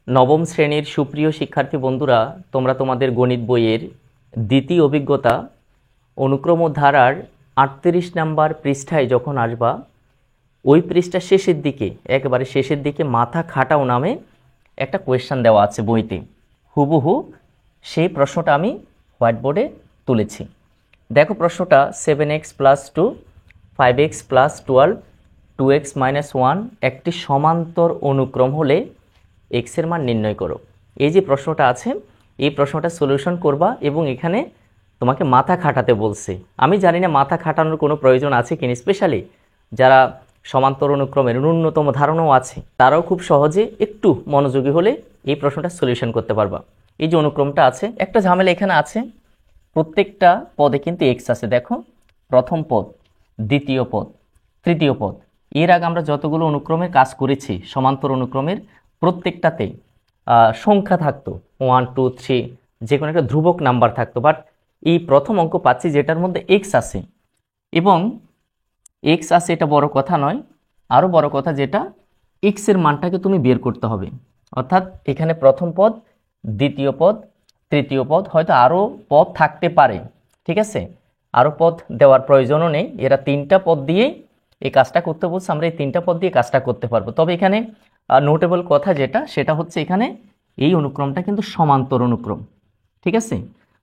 নবম শ্রেণীর সুপ্রিয় শিক্ষার্থী বন্ধুরা, তোমরা তোমাদের গণিত বইয়ের দ্বিতীয় অভিজ্ঞতা অনুক্রম ও ধারার 38 নাম্বার পৃষ্ঠায় যখন আসবা, ওই পৃষ্ঠার শেষের দিকে, একেবারে শেষের দিকে মাথা খাটাও নামে একটা কোয়েশ্চেন দেওয়া আছে বইতে। হুবহু সেই প্রশ্নটা আমি হোয়াইট বোর্ডে তুলেছি। দেখো প্রশ্নটা, 7x + 2, 5x + 12, 2x - 1 একটি সমান্তর অনুক্রম হলে x এর মান নির্ণয় করো। এই যে প্রশ্নটা আছে, এই প্রশ্নটা সলিউশন করবা এবং এখানে তোমাকে মাথা খাটাতে বলছে। আমি জানি না মাথা খাটানোর কোনো প্রয়োজন আছে কিনা, স্পেশালি যারা সমান্তর অনুক্রমের ন্যূনতম ধারণাও আছে তারাও খুব সহজে একটু মনোযোগী হলে এই প্রশ্নটা সলিউশন করতে পারবা। এই যে অনুক্রমটা আছে, একটা ঝামেলা এখানে আছে, প্রত্যেকটা পদে কিন্তু x আছে। দেখো, প্রথম পদ, দ্বিতীয় পদ, তৃতীয় পদ। এর আগে আমরা যতগুলো অনুক্রমের কাজ করেছি সমান্তর অনুক্রমের, প্রত্যেকটাতে সংখ্যা থাকতো 1 2 3, যে কোনো একটা ধ্রুবক নাম্বার থাকতো। বাট এই প্রথম অঙ্ক পাচ্ছি যেটার মধ্যে x আছে, এবং x আছে এটা বড় কথা নয়, আরও বড় কথা যেটা x এর মানটাকে তুমি বের করতে হবে। অর্থাৎ এখানে প্রথম পদ, দ্বিতীয় পদ, তৃতীয় পদ, হয়তো আরও পদ থাকতে পারে, ঠিক আছে, আরও পদ দেওয়ার প্রয়োজনও নেই। এরা তিনটা পদ দিয়েই এই কাজটা করতে বলছে, আমরা এই তিনটা পদ দিয়ে কাজটা করতে পারবো। তবে এখানে নোটেবল কথা যেটা, সেটা হচ্ছে এখানে এই অনুক্রমটা কিন্তু সমান্তর অনুক্রম, ঠিক আছে।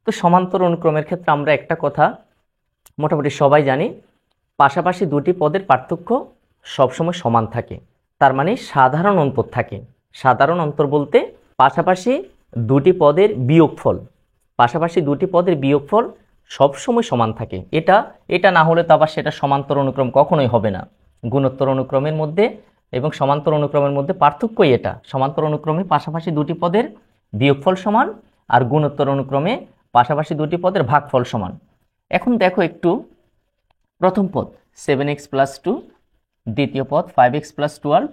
তো সমান্তর অনুক্রমের ক্ষেত্রে আমরা একটা কথা মোটামুটি সবাই জানি, পাশাপাশি দুটি পদের পার্থক্য সবসময় সমান থাকে, তার মানে সাধারণ অন্তর থাকে। সাধারণ অন্তর বলতে পাশাপাশি দুটি পদের বিয়োগফল, পাশাপাশি দুটি পদের বিয়োগফল সবসময় সমান থাকে। এটা না হলে তো আবার সেটা সমান্তর অনুক্রম কখনোই হবে না। গুণোত্তর অনুক্রমের মধ্যে এবং সমান্তর অনুক্রমের মধ্যে পার্থক্যই এটা। সমান্তর অনুক্রমে পাশাপাশি দুটি পদের বিয়োগফল সমান, আর গুণোত্তর অনুক্রমে পাশাপাশি দুটি পদের ভাগফল সমান। এখন দেখো একটু, প্রথম পদ 7x + 2, দ্বিতীয় পদ 5x + 12,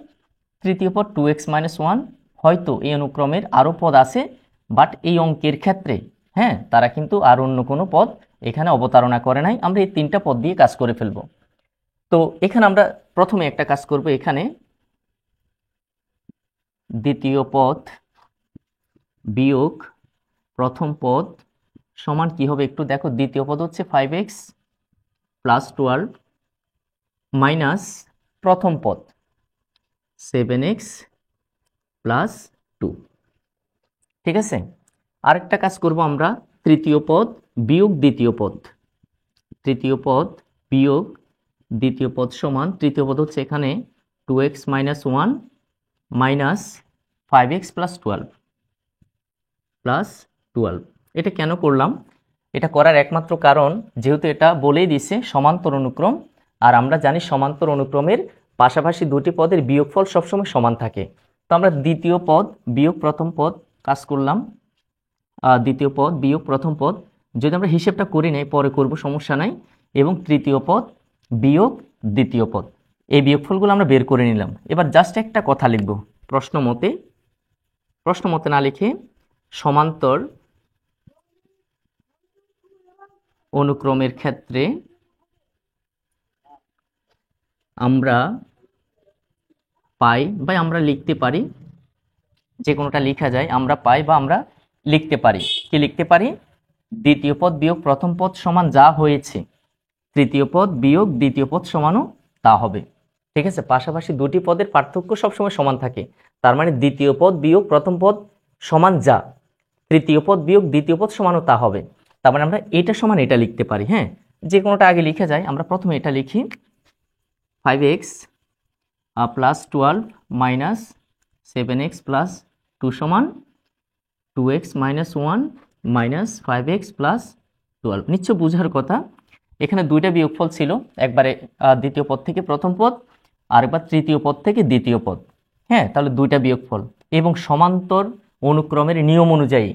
তৃতীয় পদ 2x - 1। হয়তো এই অনুক্রমের আরও পদ আছে, বাট এই অঙ্কের ক্ষেত্রে তারা কিন্তু আর অন্য কোনো পদ এখানে অবতারণা করে নাই। আমরা এই তিনটা পদ দিয়ে কাজ করে ফেলব। তো এখানে আমরা প্রথমে একটা কাজ করব, এখানে দ্বিতীয় পদ বিয়োগ প্রথম পদ সমান কি হবে একটু দেখো। দ্বিতীয় পদ হচ্ছে 5x + 12 মাইনাস প্রথম পদ 7x + 2, ঠিক আছে। আরেকটা কাজ করব আমরা, তৃতীয় পদ বিয়োগ দ্বিতীয় পদ, তৃতীয় পদ বিয়োগ দ্বিতীয় পদ সমান, তৃতীয় পদ হচ্ছে এখানে 2x - 1 মাইনাস 5x + 12। এটা কেন করলাম? এটা করার একমাত্র কারণ, যেহেতু এটা বলেই দিছে সমান্তর অনুক্রম, আর আমরা জানি সমান্তর অনুক্রমের পাশাপাশি দুটি পদের বিয়োগফল সবসময় সমান থাকে। তো আমরা দ্বিতীয় পদ বিয়োগ প্রথম পদ কাজ করলাম, দ্বিতীয় পদ বিয়োগ প্রথম পদ, যদি আমরা হিসেবটা করি নাই পরে করব, সমস্যা নাই। এবং তৃতীয় পদ বিয়োগ দ্বিতীয় পদ, এই বিয়োগফলগুলো আমরা বের করে নিলাম। এবার জাস্ট একটা কথা লিখব, প্রশ্ন মতে না লিখে সমান্তর অনুক্রমের ক্ষেত্রে আমরা পাই বা আমরা লিখতে পারি, যে কোনোটা লেখা যায়, আমরা পাই বা আমরা লিখতে পারি। কি লিখতে পারি? দ্বিতীয় পদ বিয়োগ প্রথম পদ সমান যা হয়েছে, তৃতীয় পদ বিয়োগ দ্বিতীয় পদ সমানও তা হবে, ঠিক আছে। পাশাপাশি দুটি পদের পার্থক্য সবসময় সমান থাকে, তার মানে দ্বিতীয় পদ বিয়োগ প্রথম পদ সমান যা, তৃতীয় পদ বিয়োগ দ্বিতীয় পদ সমানও তা হবে। তার মানে আমরা এটা সমান এটা লিখতে পারি। যে কোনোটা আগে লিখে যায়, আমরা প্রথমে এটা লিখি, 5x + 12 মাইনাস 7x + 2 সমান 2x - 1 মাইনাস 5x + 12। নিশ্চয় বুঝার কথা, এখানে দুইটা বিয়োগফল ছিল, একবারে দ্বিতীয় পদ থেকে প্রথম পদ, আর একবার তৃতীয় পদ থেকে দ্বিতীয় পদ। তাহলে দুইটা বিয়োগফল, এবং সমান্তর অনুক্রমের নিয়ম অনুযায়ী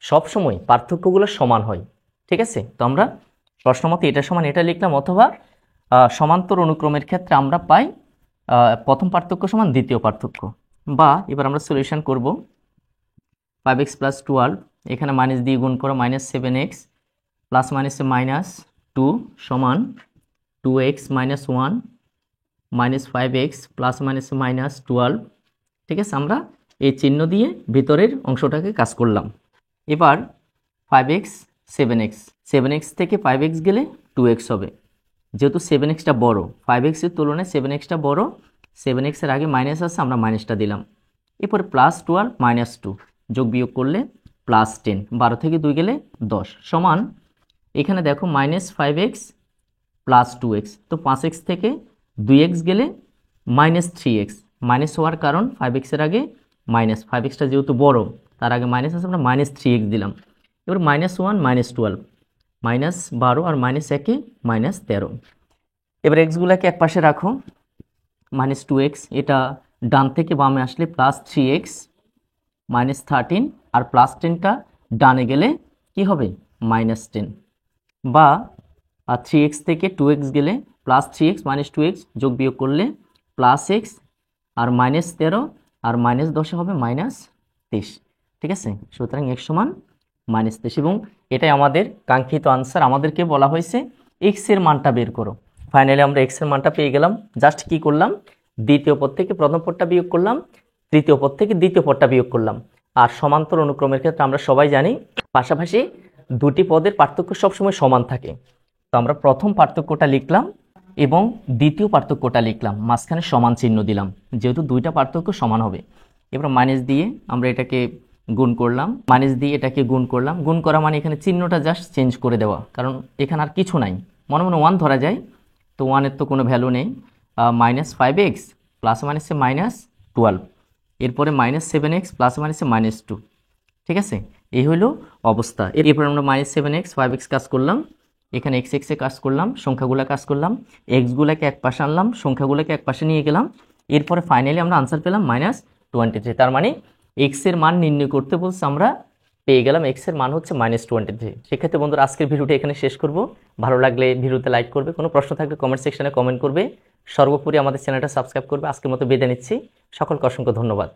সবসময় পার্থক্যগুলো সমান হয়, ঠিক আছে। তো আমরা প্রশ্নমতে এটা সমান এটা লিখলাম, অথবা সমান্তর অনুক্রমের ক্ষেত্রে আমরা পাই প্রথম পার্থক্য সমান দ্বিতীয় পার্থক্য। বা এবার আমরা সলিউশন করব, 5x + 12, এখানে মাইনাস দিয়ে গুণ করো, -7x প্লাস মাইনাসে -2 সমান 2x - 1 মাইনাস 5x প্লাস মাইনাসে -12, ঠিক আছে। আমরা এই চিহ্ন দিয়ে ভিতরের অংশটাকে কাজ করলাম। এবার 5x 7x, 7x থেকে 5x গেলে 2x হবে। যেহেতু 7xটা বড়, 5xের তুলনায় 7xটা বড়, 7xের আগে মাইনাস আছে, আমরা মাইনাসটা দিলাম। এরপরে +12 -2 যোগ বিয়োগ করলে +10, 12 থেকে 2 গেলে 10 সমান, এখানে দেখো -5x +2x, তো 5x থেকে 2x গেলে -3x, মাইনাস হওয়ার কারণ 5xের আগে মাইনাস, 5xটা যেহেতু বড় তার আগে মাইনাস আছে, আমরা -3x দিলাম। এবার -1 -12, -12 আর -1 -13। এবার এক্সগুলোকে এক পাশে রাখো, -2x এটা ডান থেকে বামে আসলে +3x -13, আর +10টা ডানে গেলে কি হবে -10, বা 3x থেকে 2x গেলে +3x -2x যোগ বিয়োগ করলে +x, আর -13 আর -10 হবে -23। ঠিক আছে, সুতরাং x সমান -23, এবং এটাই আমাদের কাঙ্ক্ষিত আনসার। আমাদেরকে বলা হয়েছে x এর মানটা বের করো। ফাইনালি আমরা x এর মানটা পেয়ে গেলাম। জাস্ট কি করলাম, দ্বিতীয় পদ থেকে প্রথম পদটা বিয়োগ করলাম, তৃতীয় পদ থেকে দ্বিতীয় পদটা বিয়োগ করলাম। আর সমান্তর অনুক্রমের ক্ষেত্রে আমরা সবাই জানি পাশাপাশি দুটি পদের পার্থক্য সবসময় সমান থাকে। তো আমরা প্রথম পার্থক্যটা লিখলাম এবং দ্বিতীয় পার্থক্যটা লিখলাম, মাঝখানে সমান চিহ্ন দিলাম, যেহেতু দুইটা পার্থক্য সমান হবে। এবার মাইনাস দিয়ে আমরা এটাকে গুণ করলাম, মাইনাস দিয়ে এটাকে গুণ করলাম। গুণ করা মানে এখানে চিহ্নটা জাস্ট চেঞ্জ করে দেওয়া, কারণ এখানে আর কিছু নাই, মনে মনে 1 ধরা যায়, তো 1-এর তো কোনো ভ্যালু নেই। -5x প্লাস মাইনাসে -12, এরপরে -7x প্লাস মাইনাসে -2। ঠিক আছে, এই হলো অবস্থা। এরপর আমরা -7x 5x কাজ করলাম, এখানে x এ কাজ করলাম, সংখ্যাগুলো কাজ করলাম, এক্সগুলোকে এক পাশে আনলাম, সংখ্যাগুলোকে এক পাশে নিয়ে গেলাম। এরপরে ফাইনালি আমরা আনসার পেলাম -23। তার মানে x এর মান নির্ণয় করতে বলছে, আমরা পেয়ে গেলাম x এর মান হচ্ছে -23। সেক্ষেত্রে বন্ধুরা আজকের ভিডিওটা এখানে শেষ করব। ভালো লাগলে ভিডিওতে লাইক করবে, কোনো প্রশ্ন থাকলে কমেন্ট সেকশনে কমেন্ট করবে, সর্বোপরি আমাদের চ্যানেলটা সাবস্ক্রাইব করবে। আজকের মতো বিদায় নিচ্ছি, সকলকে অসংখ্য ধন্যবাদ।